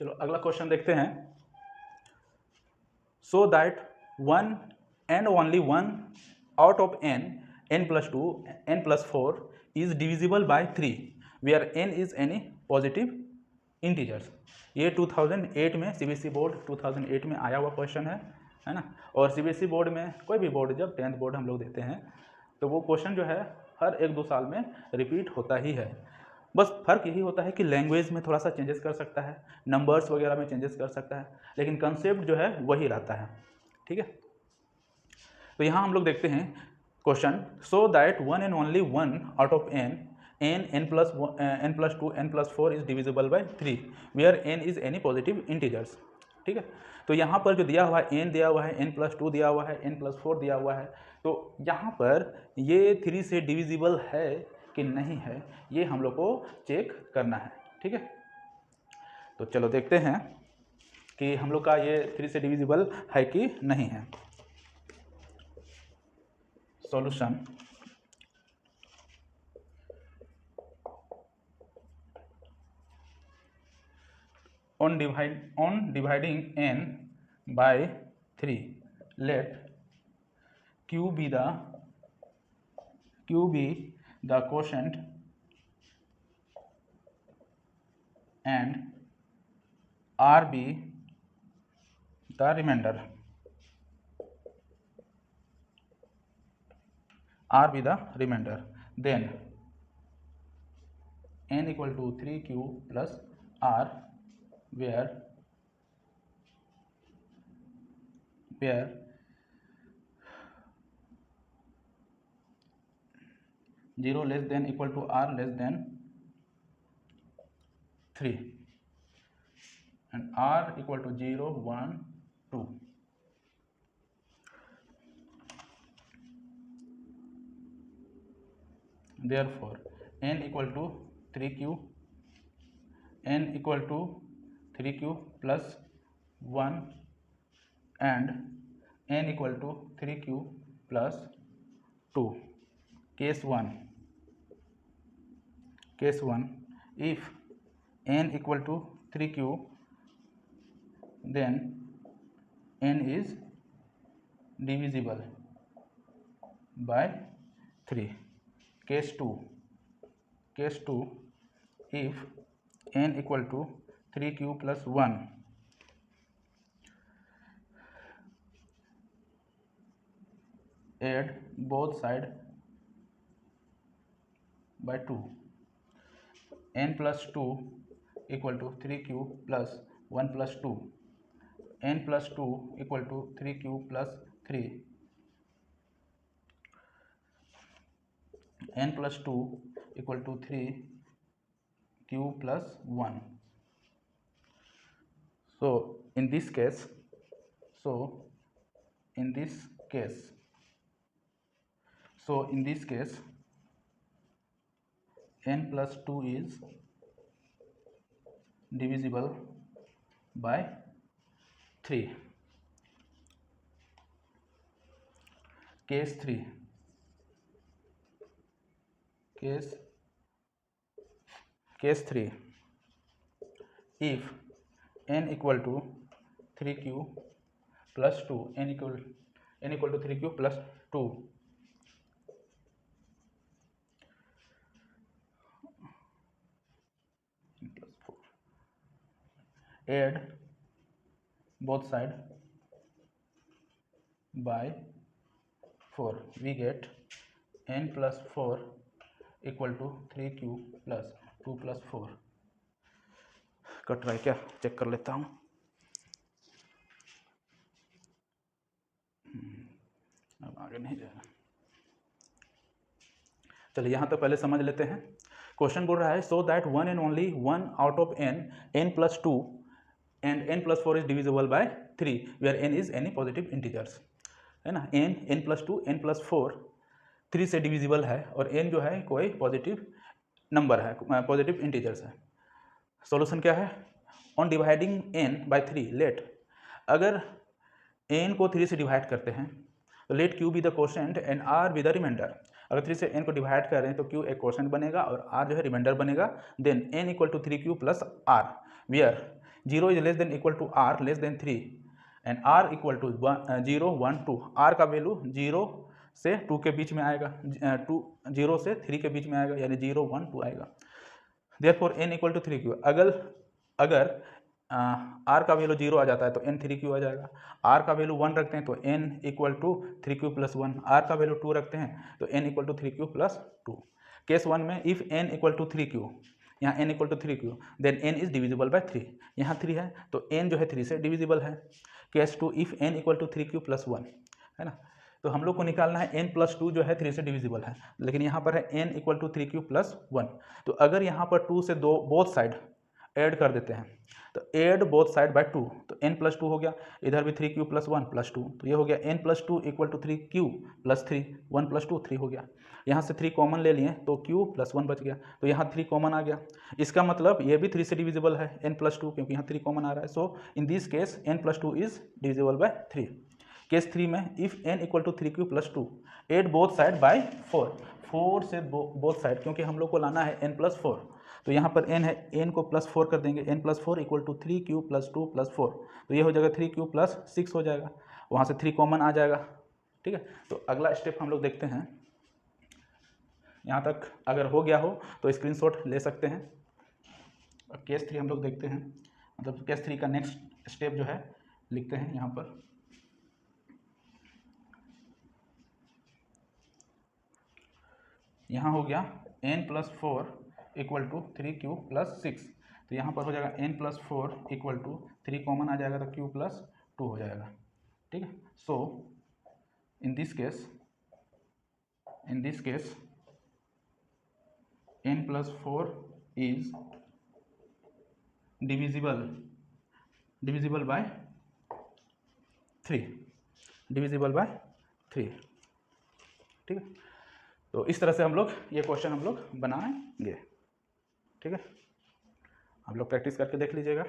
चलो अगला क्वेश्चन देखते हैं। सो that one and only one out of n plus 2 n plus 4 is divisible by 3 where n is any positive integers। ये 2008 में CBSE board 2008 में आया हुआ क्वेश्चन है ना। और सीबीएसई बोर्ड में कोई भी बोर्ड जब 10th बोर्ड हम लोग देते हैं तो वो क्वेश्चन जो है हर 1-2 साल में रिपीट होता ही है। बस फर्क यही होता है कि लैंग्वेज में थोड़ा सा चेंजेस कर सकता है, नंबर्स वगैरह में चेंजेस कर सकता है, लेकिन कंसेप्ट जो है वही रहता है। ठीक है, तो यहाँ हम लोग देखते हैं question. So that one and only one out of n plus 2 n plus 4 is divisible by 3 where n is any positive integers. ठीक है, तो यहाँ पर जो दिया हुआ है n दिया हुआ है, n plus 2 दिया हुआ है, n plus 4 दिया हुआ है, तो यहाँ पर ये 3 से डिविजिबल है कि नहीं है ये हम लोग को चेक करना है। ठीक है, तो चलो देखते हैं कि हम लोग का ये 3 से डिविजिबल है कि नहीं है। Solution. On dividing n by 3, let q be the quotient and r be the remainder। r be the remainder, then n equal to 3q plus r where 0 less than equal to r less than 3 and r equal to 0, 1, 2। Therefore n equal to 3q plus 1 and n equal to 3q plus 2। Case 1, if n equal to 3q then n is divisible by 3। Case 2, if n equal to 3q plus 1 add both side by 2, n plus 2 equal to 3q plus 1 plus 2, n plus 2 equal to 3q plus 3, n plus 2 equal to 3q plus 1। So in this case n plus 2 is divisible by 3। Case 3, if n equal to 3q plus 2, n equal to 3q plus 2 plus 4, add both side by 4, we get n plus 4 equal to 3q plus 2 plus 4। Cut रहा है क्या, check कर लेता हूँ। अब आगे नहीं जाएगा। चलिए यहाँ तो पहले समझ लेते हैं। क्वेश्चन बोल रहा है सो that one and only one out of n plus 2 and n plus 4 is divisible by 3 where n is any positive integers, है ना। n plus 2 n plus 4 3 से डिविजिबल है और n जो है कोई पॉजिटिव नंबर है, पॉजिटिव इंटीजर्स है। सॉल्यूशन क्या है, on dividing n by 3 let, अगर n को 3 से डिवाइड करते हैं तो let q be the quotient and r be the remainder. अगर 3 से n को डिवाइड कर रहे हैं तो q एक क्वोशेंट बनेगा और r जो है रिमाइंडर बनेगा। Then n equal to 3q plus r where 0 is less than equal to r less than 3 and r equal to 0 1 2, r का वैल्यू 0 से 2 के बीच में आएगा, 0 से 3 के बीच में आएगा, यानी 0 1 2 आएगा। Therefore n equal to 3q, अगर r का वैल्यू 0 आ जाता है तो n 3q आ जाएगा, r का वैल्यू 1 रखते हैं तो n equal to 3q plus 1, r का वैल्यू 2 रखते हैं तो n equal to 3q plus 2। Case 1 में if n equal to 3q, यहाँ n equal to 3q, then n is divisible by 3, यहाँ 3 है तो n जो है 3 से डिविजिबल है। Case 2 if n equal to 3q plus 1, है ना, तो हम लोग को निकालना है n प्लस 2 जो है 3 से डिविजिबल है, लेकिन यहाँ पर है n equal to 3q plus 1। तो अगर यहाँ पर 2 से दो बोथ साइड ऐड कर देते हैं तो ऐड बोथ साइड बाय 2, तो n प्लस 2 हो गया, इधर भी 3q प्लस 1 प्लस 2, तो ये हो गया n plus 2 equal to 3q plus 3, 1 plus 2 3 हो गया। यहाँ से 3 कॉमन ले लिए तो q प्लस 1 बच गया, तो यहाँ 3 कॉमन आ गया, इसका मतलब ये भी 3 से डिविजिबल है n प्लस 2, क्योंकि यहाँ 3 कॉमन आ रहा है। So in this case n plus 2 is divisible by 3। Case 3 में if n equal to 3q plus 2, add both side by 4, 4 से बोथ साइड, क्योंकि हम लोग को लाना है n प्लस 4, तो यहाँ पर n है, n को प्लस 4 कर देंगे, n plus 4 equal to 3q plus 2 plus 4, तो ये हो जाएगा 3q प्लस 6 हो जाएगा, वहाँ से 3 कॉमन आ जाएगा। ठीक है, तो अगला स्टेप हम लोग देखते हैं। यहाँ तक अगर हो गया हो तो स्क्रीनशॉट ले सकते हैं। केस 3 हम लोग देखते हैं, मतलब केस 3 का नेक्स्ट स्टेप जो है लिखते हैं यहाँ पर। यहाँ हो गया n plus 4 equal to 3q plus 6, तो यहाँ पर हो जाएगा n plus 4 equal to 3 common आ जाएगा तो q प्लस 2 हो जाएगा। ठीक है, so in this case n plus 4 is divisible by 3, divisible by 3। ठीक है, तो इस तरह से हम लोग ये क्वेश्चन हम लोग बनाएंगे। ठीक है, आप लोग प्रैक्टिस करके देख लीजिएगा।